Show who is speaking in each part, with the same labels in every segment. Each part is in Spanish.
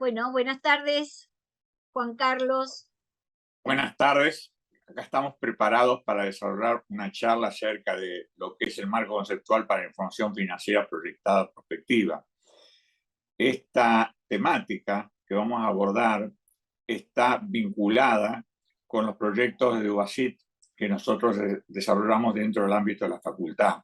Speaker 1: Bueno, buenas tardes, Juan Carlos.
Speaker 2: Buenas tardes. Acá estamos preparados para desarrollar una charla acerca de lo que es el marco conceptual para la información financiera proyectada prospectiva. Esta temática que vamos a abordar está vinculada con los proyectos de UASIT que nosotros desarrollamos dentro del ámbito de la facultad.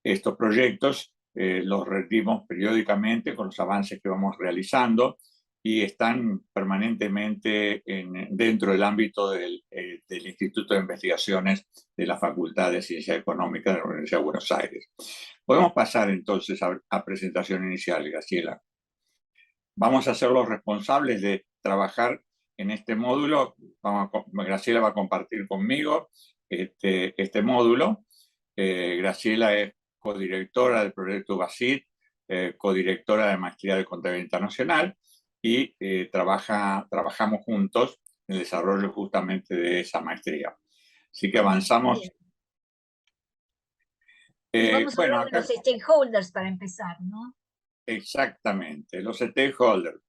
Speaker 2: Estos proyectos los rendimos periódicamente con los avances que vamos realizando y están permanentemente dentro del ámbito del Instituto de Investigaciones de la Facultad de Ciencias Económicas de la Universidad de Buenos Aires. Podemos pasar entonces a presentación inicial, Graciela. Vamos a ser los responsables de trabajar en este módulo. Graciela va a compartir conmigo este módulo. Graciela es codirectora del proyecto UASIT, codirectora de Maestría de Contabilidad Internacional y trabajamos juntos en el desarrollo justamente de esa maestría. Así que avanzamos.
Speaker 1: Y vamos a
Speaker 2: Bueno,
Speaker 1: hablar de
Speaker 2: acá
Speaker 1: los stakeholders para empezar, ¿no?
Speaker 2: exactamente, los stakeholders.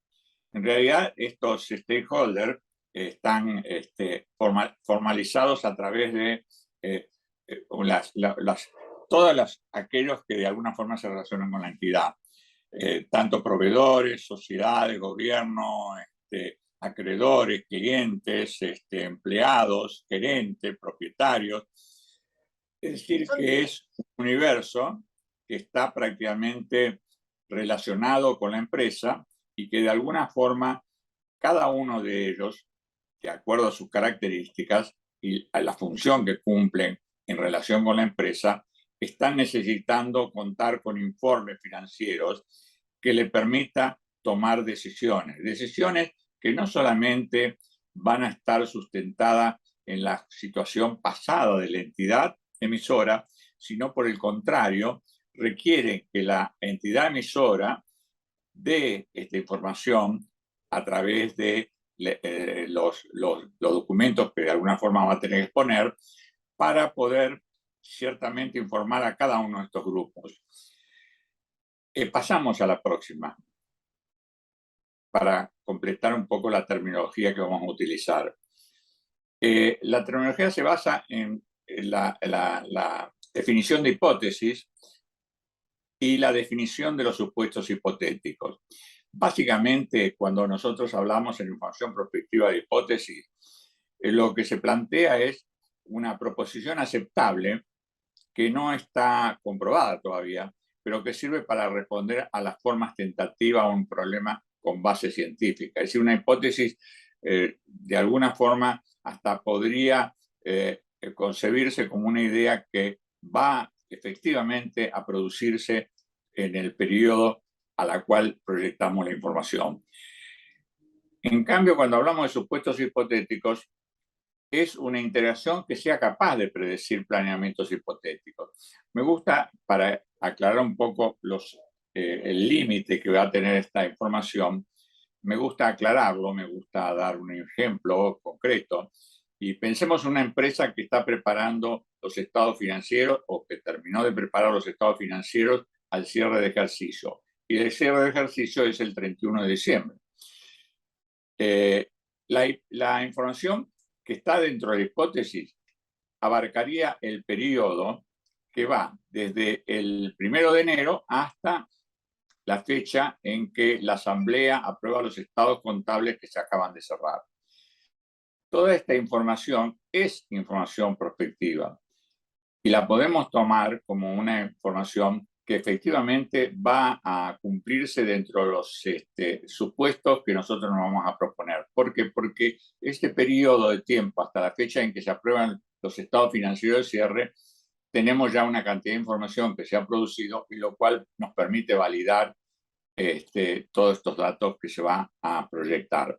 Speaker 2: En realidad, estos stakeholders están formalizados a través de todos aquellos que de alguna forma se relacionan con la entidad, tanto proveedores, sociedades, gobierno, acreedores, clientes, empleados, gerentes, propietarios. Es decir, que es un universo que está prácticamente relacionado con la empresa y que de alguna forma cada uno de ellos, de acuerdo a sus características y a la función que cumplen en relación con la empresa, están necesitando contar con informes financieros que le permita tomar decisiones que no solamente van a estar sustentadas en la situación pasada de la entidad emisora, sino por el contrario, requieren que la entidad emisora dé esta información a través de los documentos que de alguna forma va a tener que exponer para poder ciertamente informar a cada uno de estos grupos. Pasamos a la próxima para completar un poco la terminología que vamos a utilizar. La terminología se basa en la definición de hipótesis y la definición de los supuestos hipotéticos. Básicamente, cuando nosotros hablamos en información prospectiva de hipótesis, lo que se plantea es una proposición aceptable que no está comprobada todavía, pero que sirve para responder a las formas tentativas a un problema con base científica. Es decir, una hipótesis de alguna forma hasta podría concebirse como una idea que va efectivamente a producirse en el periodo a la cual proyectamos la información. En cambio, cuando hablamos de supuestos hipotéticos, es una interacción que sea capaz de predecir planeamientos hipotéticos. Me gusta, para aclarar un poco el límite que va a tener esta información, me gusta aclararlo, me gusta dar un ejemplo concreto. Y pensemos en una empresa que está preparando los estados financieros o que terminó de preparar los estados financieros al cierre de ejercicio. Y el cierre de ejercicio es el 31 de diciembre. La información que está dentro de la hipótesis abarcaría el periodo que va desde el 1 de enero hasta la fecha en que la Asamblea aprueba los estados contables que se acaban de cerrar. Toda esta información es información prospectiva y la podemos tomar como una información que efectivamente va a cumplirse dentro de los supuestos que nosotros nos vamos a proponer. ¿Por qué? Porque este periodo de tiempo hasta la fecha en que se aprueban los estados financieros de cierre, tenemos ya una cantidad de información que se ha producido y lo cual nos permite validar todos estos datos que se van a proyectar.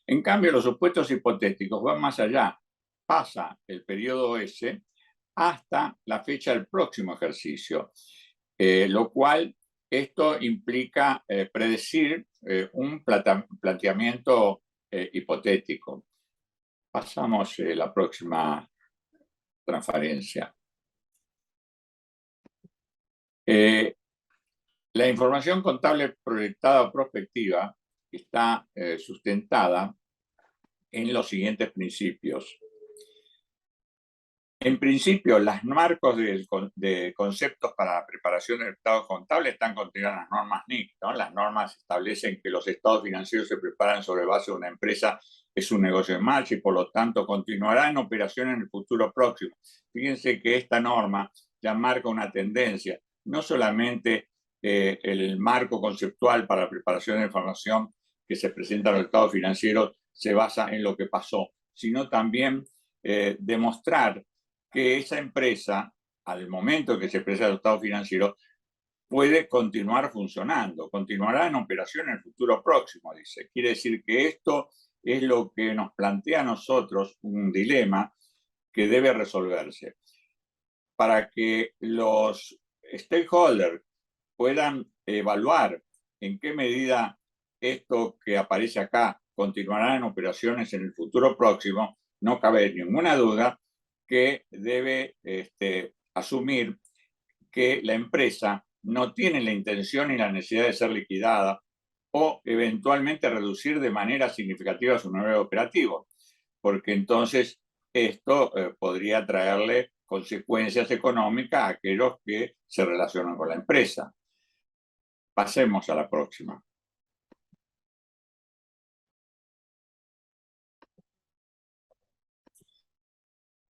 Speaker 2: En cambio, los supuestos hipotéticos van más allá. Pasa el periodo ese hasta la fecha del próximo ejercicio, lo cual esto implica predecir un planteamiento hipotético. Pasamos la próxima transparencia. La información contable proyectada o prospectiva está sustentada en los siguientes principios. En principio, los marcos de conceptos para la preparación del estado contable están contenidos en las normas NIC, ¿no? Las normas establecen que los estados financieros se preparan sobre base de una empresa, es un negocio en marcha y por lo tanto continuará en operación en el futuro próximo. Fíjense que esta norma ya marca una tendencia, no solamente el marco conceptual para la preparación de información que se presenta en los estados financieros se basa en lo que pasó, sino también demostrar que esa empresa, al momento que se presenta el estado financiero, puede continuar funcionando, continuará en operación en el futuro próximo, dice. Quiere decir que esto es lo que nos plantea a nosotros un dilema que debe resolverse. Para que los stakeholders puedan evaluar en qué medida esto que aparece acá continuará en operaciones en el futuro próximo, no cabe ninguna duda que debe asumir que la empresa no tiene la intención ni la necesidad de ser liquidada o eventualmente reducir de manera significativa su nivel operativo, porque entonces esto podría traerle consecuencias económicas a aquellos que se relacionan con la empresa. Pasemos a la próxima.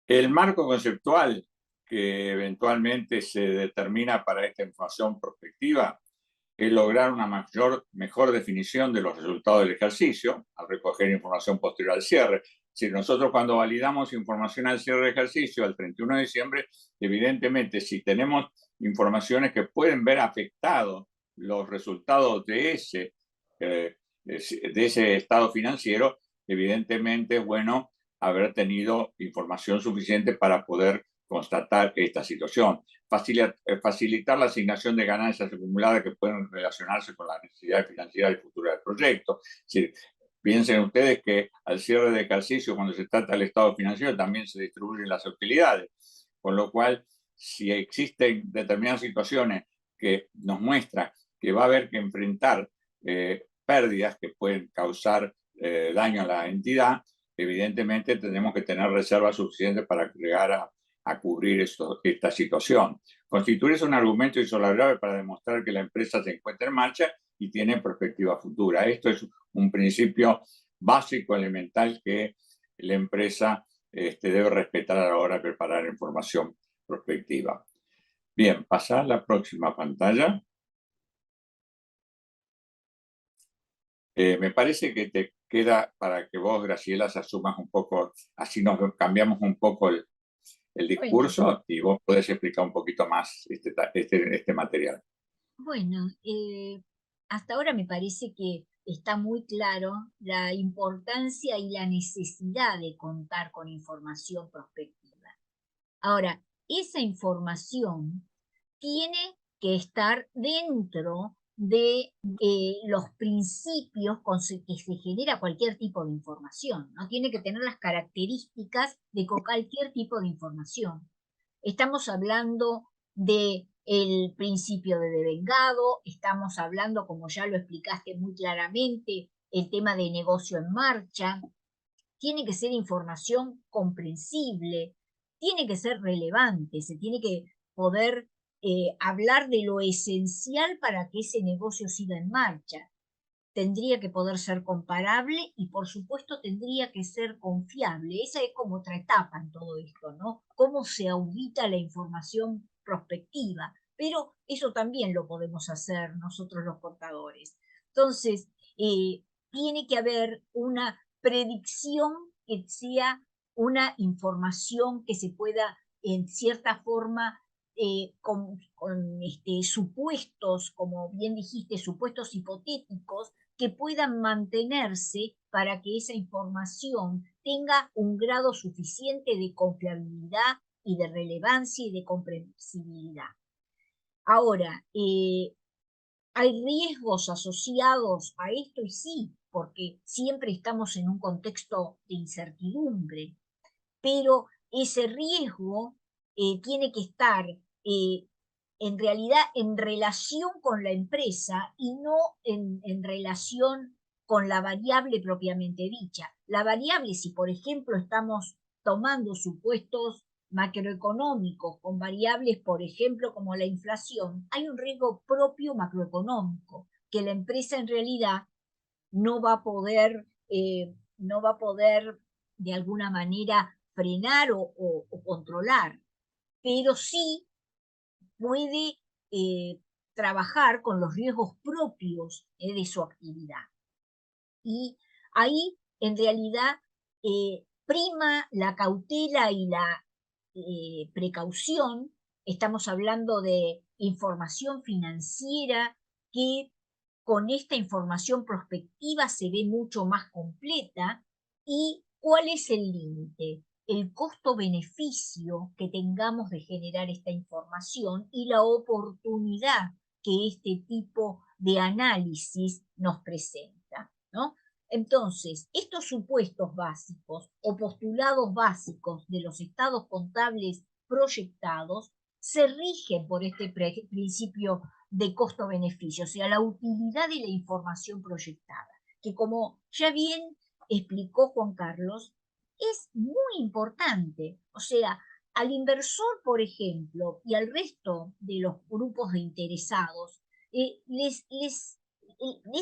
Speaker 2: El marco conceptual que eventualmente se determina para esta información prospectiva es lograr una mejor definición de los resultados del ejercicio al recoger información posterior al cierre. Si nosotros cuando validamos información al cierre del ejercicio, al 31 de diciembre, evidentemente si tenemos informaciones que pueden ver afectados los resultados de ese estado financiero, evidentemente es bueno haber tenido información suficiente para poder constatar esta situación. Facilitar la asignación de ganancias acumuladas que pueden relacionarse con las necesidades financieras del futuro del proyecto. Es decir, piensen ustedes que al cierre de ejercicio, cuando se trata del estado financiero, también se distribuyen las utilidades. Con lo cual, si existen determinadas situaciones que nos muestran que va a haber que enfrentar pérdidas que pueden causar daño a la entidad, evidentemente tenemos que tener reservas suficientes para llegar a cubrir esta situación. Constituir un argumento insoslayable para demostrar que la empresa se encuentra en marcha y tiene perspectiva futura. Esto es un principio básico, elemental, que la empresa debe respetar a la hora de preparar información prospectiva. Bien, pasar a la próxima pantalla. Me parece que te queda para que vos, Graciela, se asumas un poco, así nos cambiamos un poco el discurso, bueno, y vos podés explicar un poquito más este material.
Speaker 1: Bueno, hasta ahora me parece que está muy claro la importancia y la necesidad de contar con información prospectiva. Ahora, esa información tiene que estar dentro de los principios con que se genera cualquier tipo de información, ¿no? Tiene que tener las características de cualquier tipo de información. Estamos hablando de el principio de devengado, estamos hablando, como ya lo explicaste muy claramente, el tema de negocio en marcha. Tiene que ser información comprensible, tiene que ser relevante, se tiene que poder hablar de lo esencial para que ese negocio siga en marcha. Tendría que poder ser comparable y por supuesto tendría que ser confiable. Esa es como otra etapa en todo esto, ¿no? Cómo se audita la información prospectiva, pero eso también lo podemos hacer nosotros los contadores. Entonces, tiene que haber una predicción que sea una información que se pueda en cierta forma con supuestos, como bien dijiste, supuestos hipotéticos que puedan mantenerse para que esa información tenga un grado suficiente de confiabilidad y de relevancia y de comprensibilidad. Ahora, ¿hay riesgos asociados a esto? Y sí, porque siempre estamos en un contexto de incertidumbre, pero ese riesgo tiene que estar en realidad en relación con la empresa y no en relación con la variable propiamente dicha. La variable, si por ejemplo estamos tomando supuestos macroeconómicos con variables, por ejemplo, como la inflación, hay un riesgo propio macroeconómico, que la empresa en realidad no va a poder, no va a poder de alguna manera frenar o controlar, pero sí puede trabajar con los riesgos propios de su actividad. Y ahí, en realidad, prima la cautela y la precaución. Estamos hablando de información financiera que con esta información prospectiva se ve mucho más completa. ¿Y cuál es el límite? El costo-beneficio que tengamos de generar esta información y la oportunidad que este tipo de análisis nos presenta, ¿no? Entonces, estos supuestos básicos o postulados básicos de los estados contables proyectados se rigen por este principio de costo-beneficio, o sea, la utilidad de la información proyectada, que como ya bien explicó Juan Carlos, es muy importante. O sea, al inversor, por ejemplo, y al resto de los grupos de interesados, es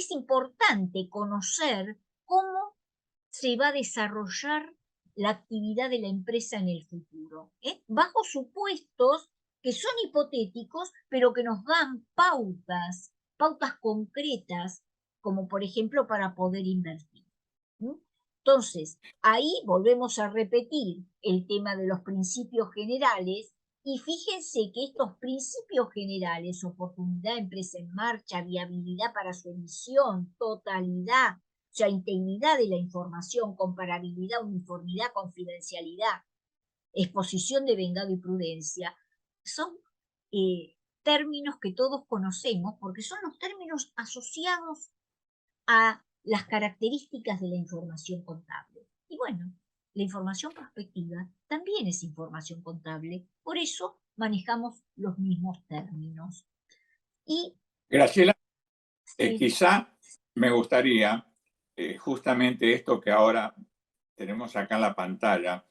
Speaker 1: importante conocer cómo se va a desarrollar la actividad de la empresa en el futuro, bajo supuestos que son hipotéticos, pero que nos dan pautas concretas, como por ejemplo para poder invertir. Entonces, ahí volvemos a repetir el tema de los principios generales y fíjense que estos principios generales, oportunidad, empresa en marcha, viabilidad para su emisión, totalidad, o sea, integridad de la información, comparabilidad, uniformidad, confidencialidad, exposición de vengado y prudencia, son términos que todos conocemos porque son los términos asociados a las características de la información contable. Y bueno, la información prospectiva también es información contable, por eso manejamos los mismos términos. Y
Speaker 2: Graciela,
Speaker 1: sí,
Speaker 2: quizá me gustaría justamente esto que ahora tenemos acá en la pantalla.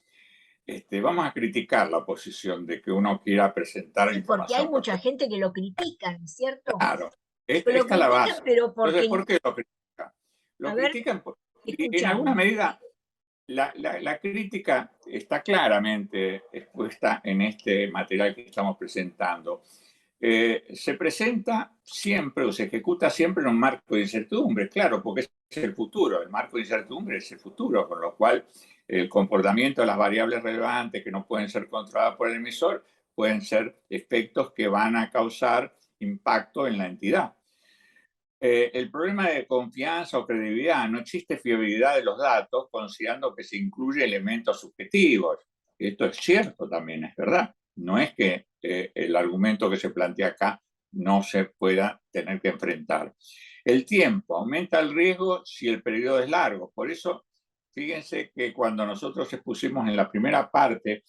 Speaker 2: Vamos a criticar la posición de que uno quiera presentar
Speaker 1: sí, porque hay
Speaker 2: información
Speaker 1: mucha
Speaker 2: prospectiva.
Speaker 1: gente que lo critica, ¿no es cierto?
Speaker 2: Claro,
Speaker 1: Pero lo
Speaker 2: esta es la
Speaker 1: critican,
Speaker 2: base.
Speaker 1: pero
Speaker 2: Entonces,
Speaker 1: porque,
Speaker 2: ¿por qué lo critican?
Speaker 1: a
Speaker 2: Lo
Speaker 1: ver,
Speaker 2: critican y en alguna
Speaker 1: escuchamos.
Speaker 2: medida la crítica está claramente expuesta en este material que estamos presentando. Se presenta siempre o se ejecuta siempre en un marco de incertidumbre, claro, porque es el futuro, el marco de incertidumbre es el futuro, con lo cual el comportamiento de las variables relevantes que no pueden ser controladas por el emisor pueden ser efectos que van a causar impacto en la entidad. El problema de confianza o credibilidad, no existe fiabilidad de los datos considerando que se incluye elementos subjetivos. Esto es cierto también, es verdad. No es que el argumento que se plantea acá no se pueda tener que enfrentar. El tiempo aumenta el riesgo si el periodo es largo. Por eso, fíjense que cuando nosotros expusimos en la primera parte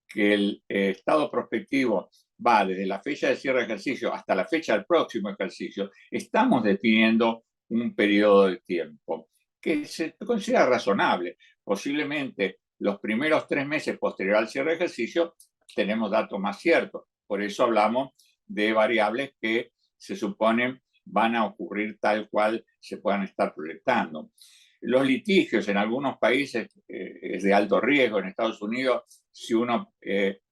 Speaker 2: que el estado prospectivo va desde la fecha de cierre de ejercicio hasta la fecha del próximo ejercicio, estamos definiendo un periodo de tiempo que se considera razonable. Posiblemente los primeros 3 meses posterior al cierre de ejercicio tenemos datos más ciertos. Por eso hablamos de variables que se suponen van a ocurrir tal cual se puedan estar proyectando. Los litigios en algunos países es de alto riesgo. En Estados Unidos, si uno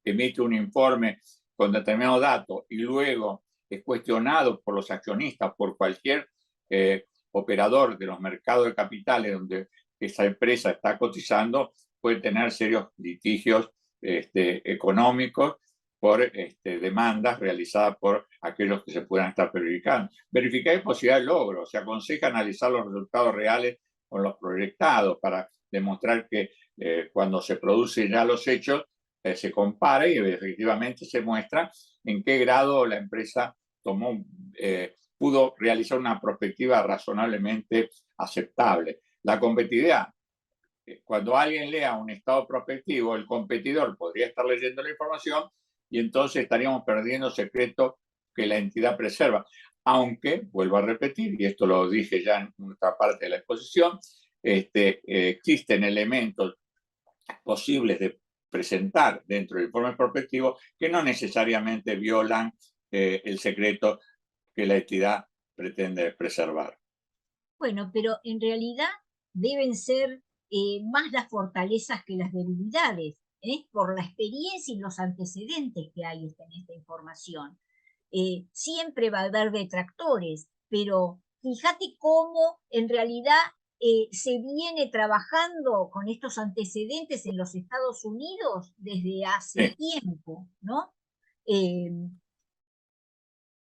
Speaker 2: emite un informe con determinado dato y luego es cuestionado por los accionistas, por cualquier operador de los mercados de capitales donde esa empresa está cotizando, puede tener serios litigios económicos por demandas realizadas por aquellos que se puedan estar verificando. Verificar es posibilidad de logro. Se aconseja analizar los resultados reales con los proyectados para demostrar que cuando se producen ya los hechos se compara y efectivamente se muestra en qué grado la empresa pudo realizar una perspectiva razonablemente aceptable. La competitividad. Cuando alguien lea un estado prospectivo, el competidor podría estar leyendo la información y entonces estaríamos perdiendo secretos que la entidad preserva. Aunque, vuelvo a repetir, y esto lo dije ya en otra parte de la exposición, existen elementos posibles de presentar dentro del informe prospectivo que no necesariamente violan el secreto que la entidad pretende preservar.
Speaker 1: Bueno, pero en realidad deben ser más las fortalezas que las debilidades, por la experiencia y los antecedentes que hay en esta información. Siempre va a haber detractores, pero fíjate cómo en realidad se viene trabajando con estos antecedentes en los Estados Unidos desde hace
Speaker 2: Sí.
Speaker 1: tiempo, ¿no? Eh,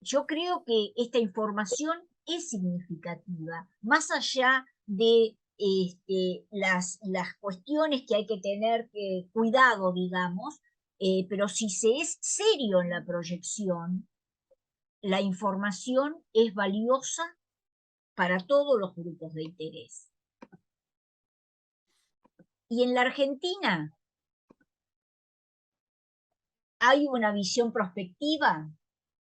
Speaker 1: yo creo que esta información es significativa, más allá de las cuestiones que hay que tener cuidado, digamos, pero si se es serio en la proyección, la información es valiosa para todos los grupos de interés. Y en la Argentina hay una visión prospectiva.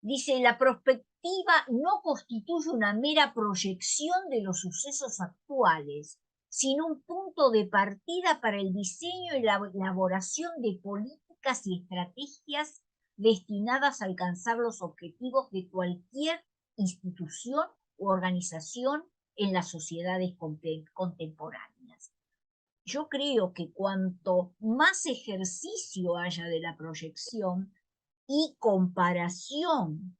Speaker 1: Dice, la prospectiva no constituye una mera proyección de los sucesos actuales, sino un punto de partida para el diseño y la elaboración de políticas y estrategias destinadas a alcanzar los objetivos de cualquier institución u organización en las sociedades contemporáneas. Yo creo que cuanto más ejercicio haya de la proyección, y comparación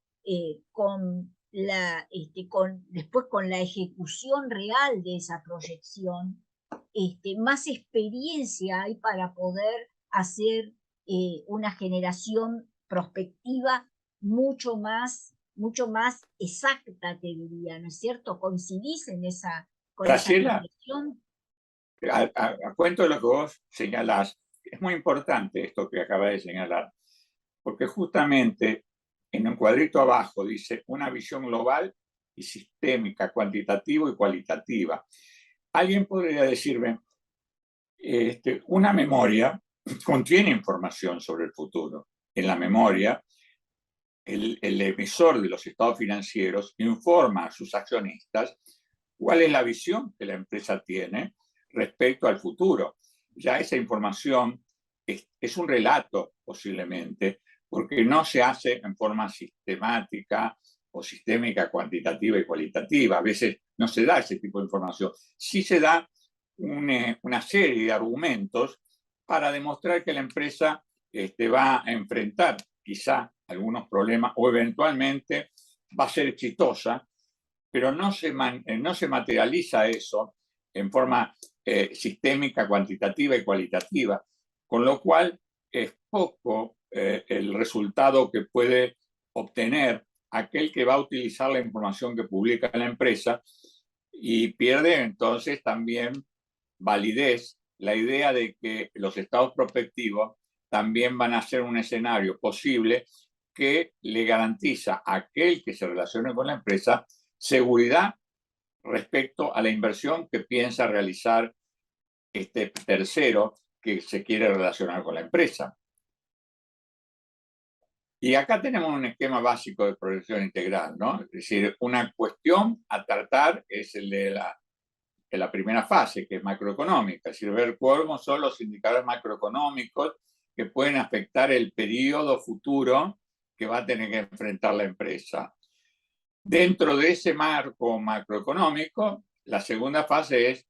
Speaker 1: después con la ejecución real de esa proyección, más experiencia hay para poder hacer una generación prospectiva mucho más exacta, te diría, ¿no es cierto? ¿Coincidís con esa
Speaker 2: Graciela,
Speaker 1: apreciación?
Speaker 2: a cuento de lo que vos señalás, es muy importante esto que acaba de señalar, porque justamente en un cuadrito abajo dice una visión global y sistémica, cuantitativa y cualitativa. Alguien podría decirme, una memoria contiene información sobre el futuro. En la memoria, el emisor de los estados financieros informa a sus accionistas cuál es la visión que la empresa tiene respecto al futuro. Ya esa información es un relato posiblemente, porque no se hace en forma sistemática o sistémica, cuantitativa y cualitativa. A veces no se da ese tipo de información. Sí se da una serie de argumentos para demostrar que la empresa va a enfrentar quizá algunos problemas o eventualmente va a ser exitosa, pero no se materializa eso en forma sistémica, cuantitativa y cualitativa, con lo cual es poco el resultado que puede obtener aquel que va a utilizar la información que publica la empresa y pierde entonces también validez la idea de que los estados prospectivos también van a ser un escenario posible que le garantiza a aquel que se relacione con la empresa seguridad respecto a la inversión que piensa realizar este tercero que se quiere relacionar con la empresa. Y acá tenemos un esquema básico de proyección integral, ¿no? Es decir, una cuestión a tratar es el de la primera fase, que es macroeconómica, es decir, ver cuáles son los indicadores macroeconómicos que pueden afectar el periodo futuro que va a tener que enfrentar la empresa. Dentro de ese marco macroeconómico, la segunda fase es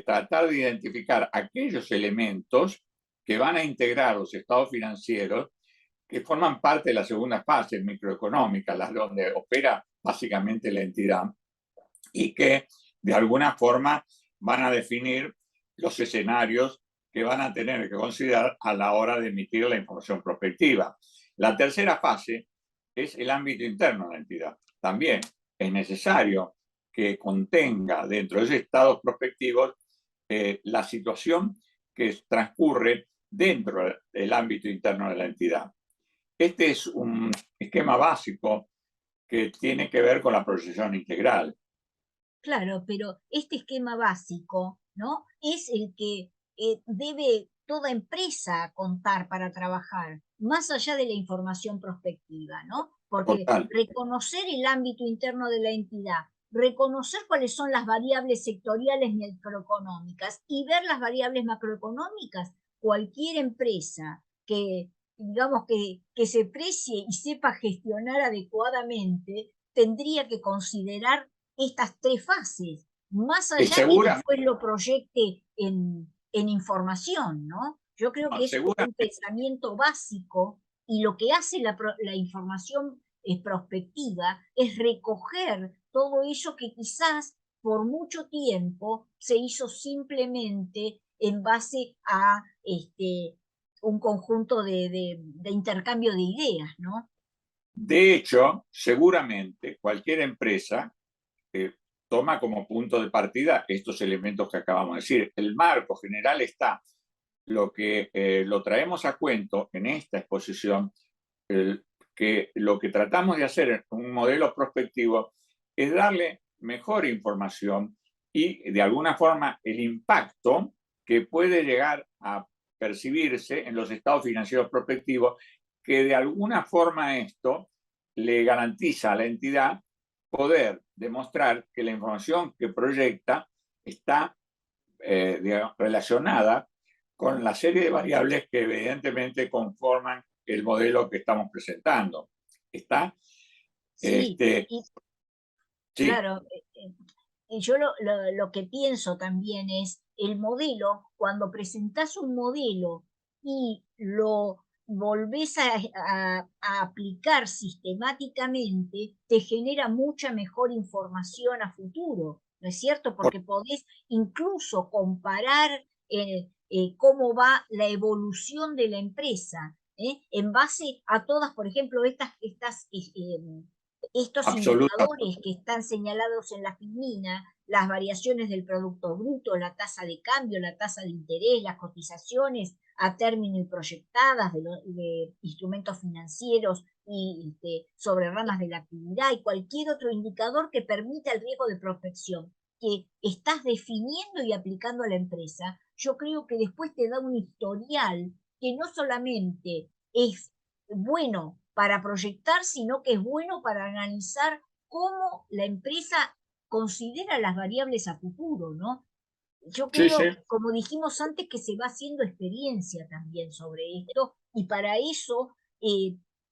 Speaker 2: tratar de identificar aquellos elementos que van a integrar los estados financieros que forman parte de la segunda fase microeconómica, las donde opera básicamente la entidad, y que de alguna forma van a definir los escenarios que van a tener que considerar a la hora de emitir la información prospectiva. La tercera fase es el ámbito interno de la entidad. También es necesario que contenga dentro de esos estados prospectivos la situación que transcurre dentro del ámbito interno de la entidad. Este es un esquema básico que tiene que ver con la proyección integral.
Speaker 1: Claro, pero este esquema básico, ¿no? Es el que debe toda empresa contar para trabajar. más allá de la información prospectiva, ¿no? Porque
Speaker 2: Total.
Speaker 1: reconocer el ámbito interno de la entidad, reconocer cuáles son las variables sectoriales macroeconómicas y ver las variables macroeconómicas, cualquier empresa que, digamos, que se precie y sepa gestionar adecuadamente, tendría que considerar estas tres fases, más
Speaker 2: Y
Speaker 1: allá que
Speaker 2: segura,
Speaker 1: después lo proyecte en información, ¿no? Yo creo
Speaker 2: no,
Speaker 1: que es como un
Speaker 2: seguramente,
Speaker 1: pensamiento básico y lo que hace la información prospectiva es recoger todo eso que quizás por mucho tiempo se hizo simplemente en base a un conjunto de intercambio de ideas, ¿no?
Speaker 2: de hecho, seguramente cualquier empresa toma como punto de partida estos elementos que acabamos de decir. El marco general está. Lo que lo traemos a cuento en esta exposición, que lo que tratamos de hacer en un modelo prospectivo es darle mejor información y de alguna forma el impacto que puede llegar a percibirse en los estados financieros prospectivos, que de alguna forma esto le garantiza a la entidad poder demostrar que la información que proyecta está digamos, relacionada con la serie de variables que evidentemente conforman el modelo que estamos presentando. ¿Está?
Speaker 1: Sí, y
Speaker 2: Sí,
Speaker 1: claro, y yo lo que pienso también es el modelo, cuando presentás un modelo y lo volvés a aplicar sistemáticamente, te genera mucha mejor información a futuro, ¿no es cierto?
Speaker 2: por,
Speaker 1: Porque podés incluso comparar cómo va la evolución de la empresa, en base a todas, por ejemplo, estos
Speaker 2: absolutamente.
Speaker 1: indicadores que están señalados en la FIMINA, las variaciones del Producto Bruto, la tasa de cambio, la tasa de interés, las cotizaciones a término y proyectadas de instrumentos financieros y sobre ramas de la actividad y cualquier otro indicador que permita el riesgo de prospección que estás definiendo y aplicando a la empresa, yo creo que después te da un historial que no solamente es bueno para proyectar, sino que es bueno para analizar cómo la empresa considera las variables a futuro, ¿no? Yo
Speaker 2: Sí, sí.
Speaker 1: creo, como dijimos antes, que se va haciendo experiencia también sobre esto y para eso,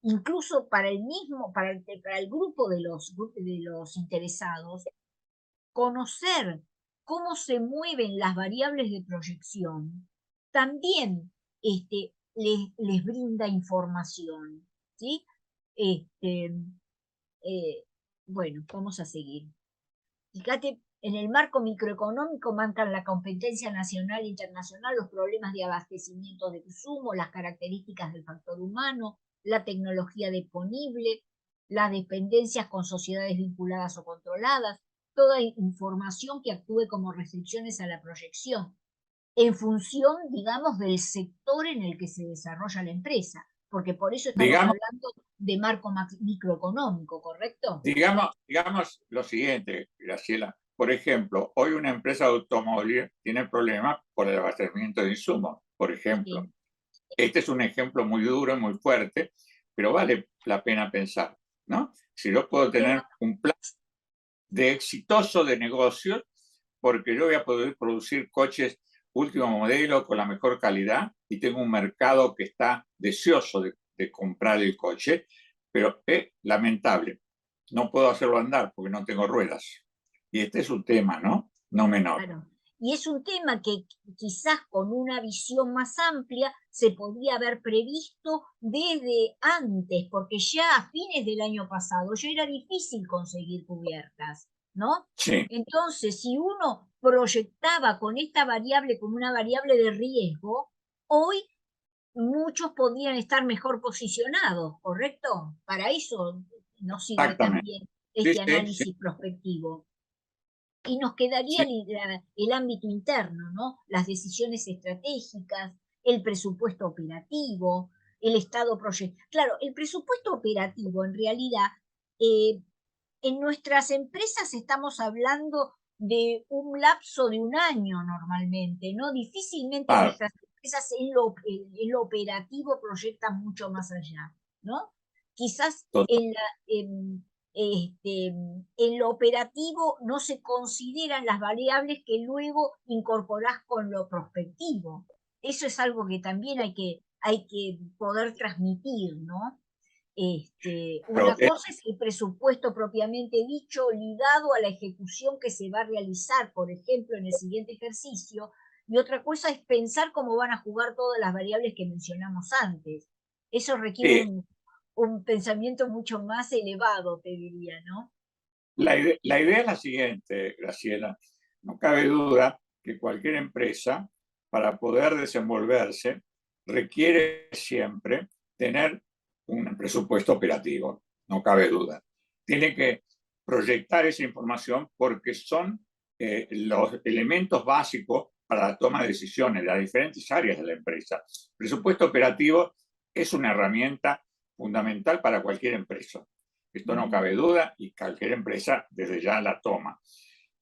Speaker 1: incluso para el mismo, para el grupo de los interesados, conocer cómo se mueven las variables de proyección también les brinda información, ¿sí? Este, bueno, vamos a seguir. Fíjate, en el marco microeconómico marcan la competencia nacional e internacional, los problemas de abastecimiento de insumos, las características del factor humano, la tecnología disponible, las dependencias con sociedades vinculadas o controladas, toda información que actúe como restricciones a la proyección, en función, digamos, del sector en el que se desarrolla la empresa, porque por eso estamos
Speaker 2: Digamos,
Speaker 1: hablando de marco microeconómico, ¿correcto?
Speaker 2: digamos lo siguiente, Graciela. Por ejemplo, hoy una empresa de automóvil tiene problemas por el abastecimiento de insumos, por ejemplo.
Speaker 1: Sí,
Speaker 2: Este es un ejemplo muy duro, muy fuerte, pero vale la pena pensar, ¿no? Si yo puedo
Speaker 1: pero
Speaker 2: tener un plan de exitoso de negocios, porque yo voy a poder producir coches último modelo con la mejor calidad y tengo un mercado que está deseoso de comprar el coche, pero es lamentable. No puedo hacerlo andar porque no tengo ruedas. Y este es un tema, ¿no? No menor.
Speaker 1: claro. Y es un tema que quizás con una visión más amplia se podría haber previsto desde antes, porque ya a fines del año pasado ya era difícil conseguir cubiertas, ¿no?
Speaker 2: Sí,
Speaker 1: Entonces, si uno proyectaba con esta variable como una variable de riesgo, hoy muchos podrían estar mejor posicionados, ¿correcto? Para eso nos sirve
Speaker 2: exactamente.
Speaker 1: también
Speaker 2: Sí,
Speaker 1: este
Speaker 2: sí, sí,
Speaker 1: análisis prospectivo. Y nos quedaría
Speaker 2: sí,
Speaker 1: el ámbito interno, ¿no? Las decisiones estratégicas, el presupuesto operativo, el estado proyecto. Claro, el presupuesto operativo en realidad, eh, en nuestras empresas estamos hablando de un lapso de un año normalmente, ¿no? Difícilmente
Speaker 2: claro.
Speaker 1: nuestras empresas en lo operativo proyectan mucho más allá, ¿no? Quizás en lo operativo no se consideran las variables que luego incorporás con lo prospectivo. Eso es algo que también hay que poder transmitir, ¿no? Una cosa es el presupuesto propiamente dicho, ligado a la ejecución que se va a realizar, por ejemplo, en el siguiente ejercicio, y otra cosa es pensar cómo van a jugar todas las variables que mencionamos antes. Eso requiere un pensamiento mucho más elevado, te diría, ¿no?
Speaker 2: La idea es la siguiente, Graciela. No cabe duda que cualquier empresa, para poder desenvolverse, requiere siempre tener un presupuesto operativo. No cabe duda. Tiene que proyectar esa información porque son los elementos básicos para la toma de decisiones de las diferentes áreas de la empresa. El presupuesto operativo es una herramienta fundamental para cualquier empresa. Esto no cabe duda y cualquier empresa desde ya la toma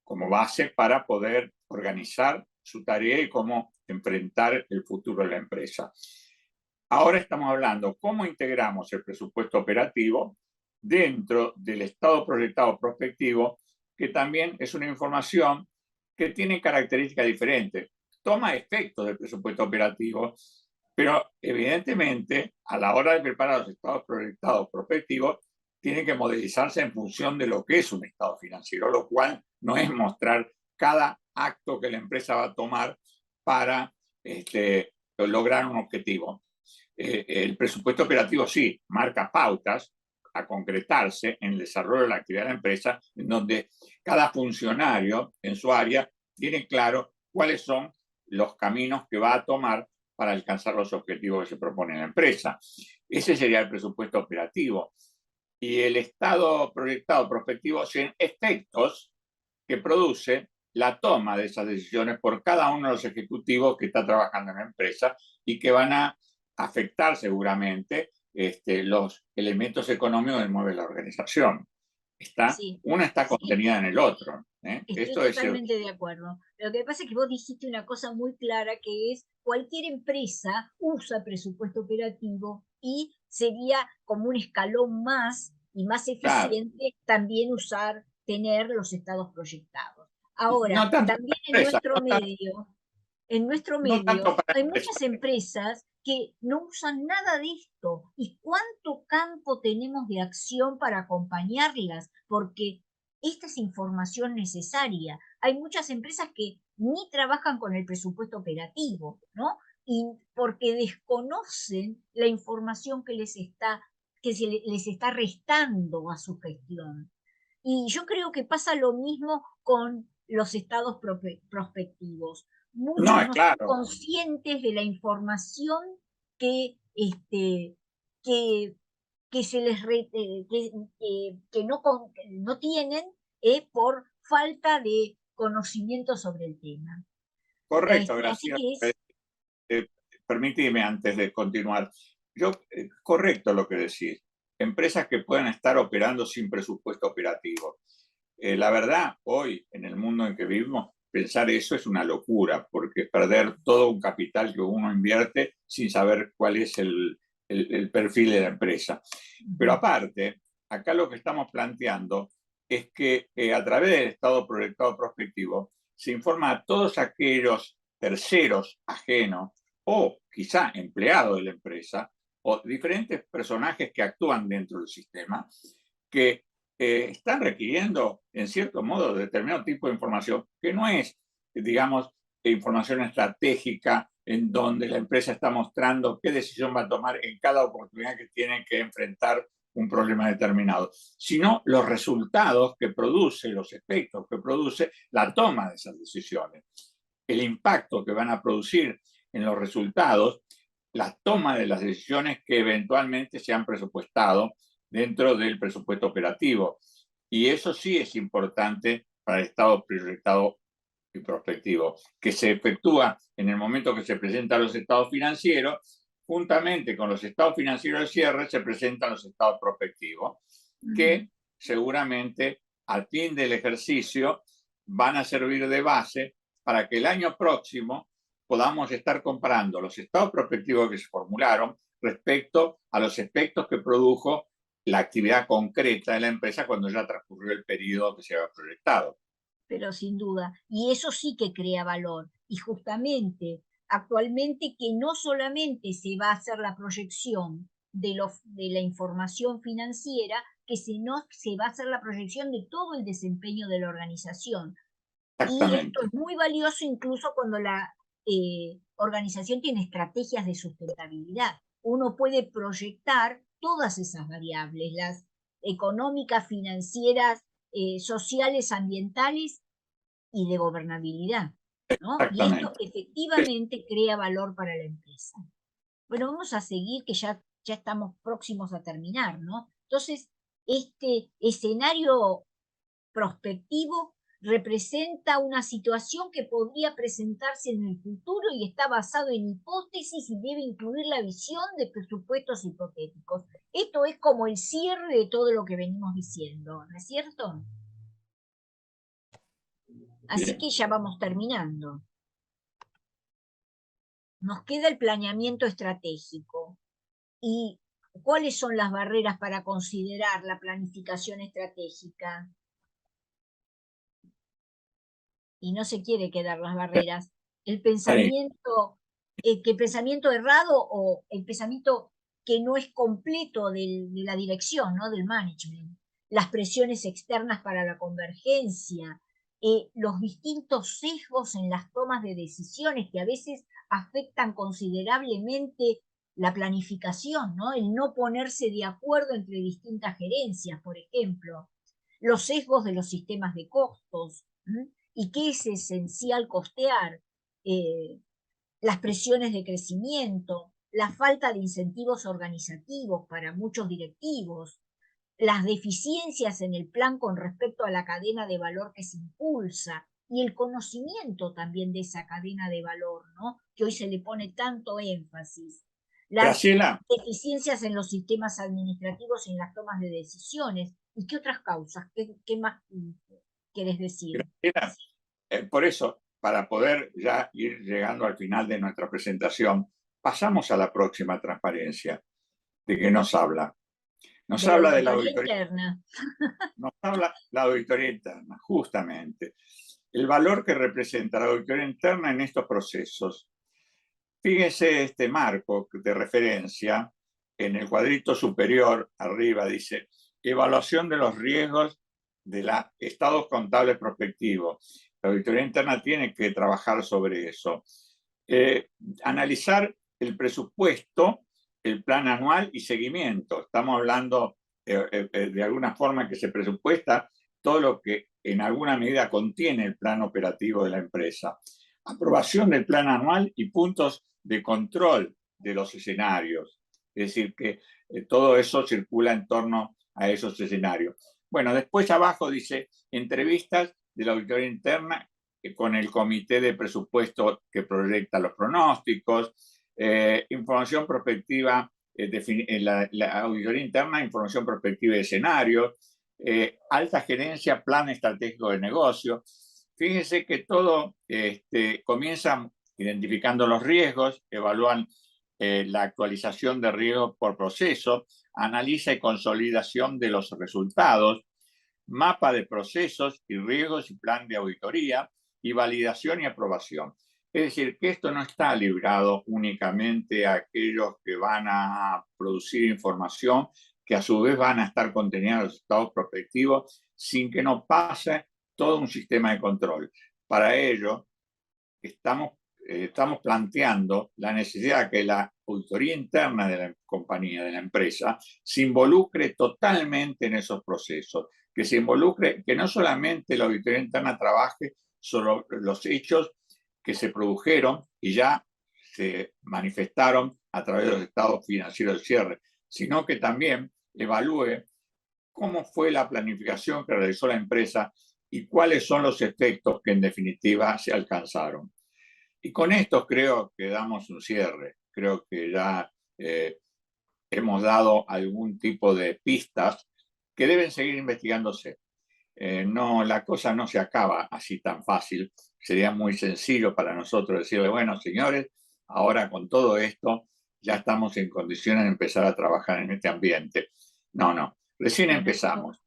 Speaker 2: como base para poder organizar su tarea y cómo enfrentar el futuro de la empresa. Ahora estamos hablando cómo integramos el presupuesto operativo dentro del estado proyectado prospectivo, que también es una información que tiene características diferentes. Toma efectos del presupuesto operativo, pero evidentemente a la hora de preparar los estados proyectados prospectivos, tiene que modelizarse en función de lo que es un estado financiero, lo cual no es mostrar cada acto que la empresa va a tomar para lograr un objetivo. El presupuesto operativo sí marca pautas a concretarse en el desarrollo de la actividad de la empresa, en donde cada funcionario en su área tiene claro cuáles son los caminos que va a tomar para alcanzar los objetivos que se propone la empresa. Ese sería el presupuesto operativo. Y el estado proyectado prospectivo son efectos que produce la toma de esas decisiones por cada uno de los ejecutivos que está trabajando en la empresa y que van a afectar seguramente los elementos económicos que mueve la organización. Una está contenida en el otro.
Speaker 1: Estoy totalmente de acuerdo. Lo que pasa es que vos dijiste una cosa muy clara, que es cualquier empresa usa presupuesto operativo y sería como un escalón más y más eficiente también tener los estados proyectados. Ahora,
Speaker 2: no tanto
Speaker 1: también
Speaker 2: empresa,
Speaker 1: en nuestro
Speaker 2: no tanto
Speaker 1: medio
Speaker 2: para
Speaker 1: hay
Speaker 2: empresa.
Speaker 1: muchas empresas que no usan nada de esto. ¿Y cuánto campo tenemos de acción para acompañarlas? Porque esta es información necesaria. Hay muchas empresas que ni trabajan con el presupuesto operativo, ¿no? Y porque desconocen la información que les está restando a su gestión. Y yo creo que pasa lo mismo con los estados prospectivos.
Speaker 2: No,
Speaker 1: Muchos
Speaker 2: es
Speaker 1: no son
Speaker 2: claro.
Speaker 1: conscientes de la información que, que, que se les que no tienen por falta de conocimiento sobre el tema.
Speaker 2: Correcto,
Speaker 1: Así
Speaker 2: Graciela.
Speaker 1: que es
Speaker 2: Permíteme antes de continuar. Correcto lo que decís. Empresas que puedan estar operando sin presupuesto operativo. La verdad, hoy, en el mundo en que vivimos, pensar eso es una locura, porque perder todo un capital que uno invierte sin saber cuál es el perfil de la empresa. Pero aparte, acá lo que estamos planteando es que a través del estado proyectado prospectivo se informa a todos aquellos terceros ajenos o quizá empleados de la empresa o diferentes personajes que actúan dentro del sistema que están requiriendo, en cierto modo, determinado tipo de información que no es, digamos, información estratégica en donde la empresa está mostrando qué decisión va a tomar en cada oportunidad que tiene que enfrentar un problema determinado, sino los resultados que produce, los efectos que produce la toma de esas decisiones, el impacto que van a producir en los resultados, la toma de las decisiones que eventualmente se han presupuestado dentro del presupuesto operativo. Y eso sí es importante para el estado proyectado y prospectivo, que se efectúa en el momento que se presentan los estados financieros, juntamente con los estados financieros de cierre se presentan los estados prospectivos, que seguramente al fin del ejercicio van a servir de base para que el año próximo podamos estar comparando los estados prospectivos que se formularon respecto a los efectos que produjo la actividad concreta de la empresa cuando ya transcurrió el periodo que se había proyectado.
Speaker 1: Pero sin duda, y eso sí que crea valor. Y justamente, actualmente que no solamente se va a hacer la proyección de la información financiera, sino se va a hacer la proyección de todo el desempeño de la organización. Y esto
Speaker 2: Exactamente.
Speaker 1: es muy valioso incluso cuando la organización tiene estrategias de sustentabilidad. Uno puede proyectar todas esas variables, las económicas, financieras, sociales, ambientales y de gobernabilidad, ¿no? Y esto
Speaker 2: Exactamente.
Speaker 1: efectivamente crea valor para la empresa. Bueno, vamos a seguir que ya estamos próximos a terminar, ¿no? Entonces, este escenario prospectivo representa una situación que podría presentarse en el futuro y está basado en hipótesis y debe incluir la visión de presupuestos hipotéticos. Esto es como el cierre de todo lo que venimos diciendo, ¿no es cierto? Así
Speaker 2: Bien.
Speaker 1: que ya vamos terminando. Nos queda el planeamiento estratégico. ¿Y cuáles son las barreras para considerar la planificación estratégica? Y no se quiere quedar las barreras. El pensamiento, que el pensamiento errado o el pensamiento que no es completo de la dirección, ¿no? Del management, las presiones externas para la convergencia, los distintos sesgos en las tomas de decisiones que a veces afectan considerablemente la planificación, ¿no? El no ponerse de acuerdo entre distintas gerencias, por ejemplo, los sesgos de los sistemas de costos, ¿m? Y qué es esencial costear, las presiones de crecimiento, la falta de incentivos organizativos para muchos directivos, las deficiencias en el plan con respecto a la cadena de valor que se impulsa y el conocimiento también de esa cadena de valor, ¿no? Que hoy se le pone tanto énfasis. Las
Speaker 2: Graciela,
Speaker 1: deficiencias en los sistemas administrativos y en las tomas de decisiones. ¿Y qué otras causas? ¿Qué más querés decir?
Speaker 2: Graciela, por eso, para poder ya ir llegando al final de nuestra presentación, pasamos a la próxima transparencia. ¿De qué nos habla? Nos
Speaker 1: De la
Speaker 2: habla de la
Speaker 1: auditoría
Speaker 2: auditoría,
Speaker 1: interna.
Speaker 2: nos habla la auditoría interna, justamente. El valor que representa la auditoría interna en estos procesos. Fíjense este marco de referencia, en el cuadrito superior, arriba, dice, evaluación de los riesgos de los estados contables prospectivos. La auditoría interna tiene que trabajar sobre eso. Analizar el presupuesto, el plan anual y seguimiento. Estamos hablando de alguna forma que se presupuesta todo lo que en alguna medida contiene el plan operativo de la empresa. Aprobación del plan anual y puntos de control de los escenarios. Es decir, que todo eso circula en torno a esos escenarios. Bueno, después abajo dice entrevistas de la auditoría interna con el comité de presupuesto que proyecta los pronósticos, información prospectiva, la auditoría interna, información prospectiva de escenarios, alta gerencia, plan estratégico de negocio. Fíjense que todo comienza identificando los riesgos, evalúan la actualización de riesgos por proceso, analiza y consolidación de los resultados, mapa de procesos y riesgos y plan de auditoría, y validación y aprobación. Es decir, que esto no está librado únicamente a aquellos que van a producir información que a su vez van a estar contenida en los estados prospectivos sin que no pase todo un sistema de control. Para ello, estamos planteando la necesidad de que la auditoría interna de la compañía, de la empresa, se involucre totalmente en esos procesos, que se involucre, que no solamente la auditoría interna trabaje sobre los hechos que se produjeron y ya se manifestaron a través de los estados financieros del cierre, sino que también evalúe cómo fue la planificación que realizó la empresa y cuáles son los efectos que en definitiva se alcanzaron. Y con esto creo que damos un cierre. Creo que ya hemos dado algún tipo de pistas que deben seguir investigándose. no, la cosa no se acaba así tan fácil. Sería muy sencillo para nosotros decirle, bueno, señores, ahora con todo esto ya estamos en condiciones de empezar a trabajar en este ambiente. No, no, recién
Speaker 1: Bueno,
Speaker 2: empezamos.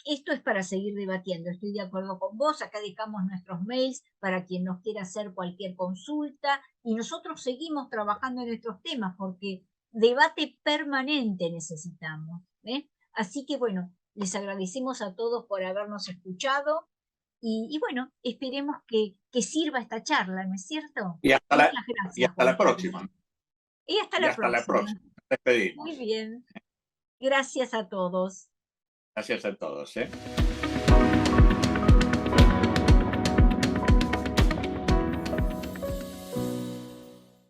Speaker 1: esto es para seguir debatiendo. Estoy de acuerdo con vos. Acá dejamos nuestros mails para quien nos quiera hacer cualquier consulta y nosotros seguimos trabajando en estos temas porque debate permanente necesitamos. Así que bueno, les agradecemos a todos por habernos escuchado y bueno, esperemos que sirva esta charla, ¿no es cierto?
Speaker 2: Y hasta
Speaker 1: Muchas
Speaker 2: la, y
Speaker 1: gracias,
Speaker 2: hasta
Speaker 1: Juan
Speaker 2: la
Speaker 1: Carlos.
Speaker 2: próxima.
Speaker 1: Y hasta
Speaker 2: Y
Speaker 1: la
Speaker 2: hasta la
Speaker 1: próxima.
Speaker 2: próxima. Nos
Speaker 1: Muy
Speaker 2: despedimos.
Speaker 1: bien. Gracias a todos.
Speaker 2: Gracias a todos.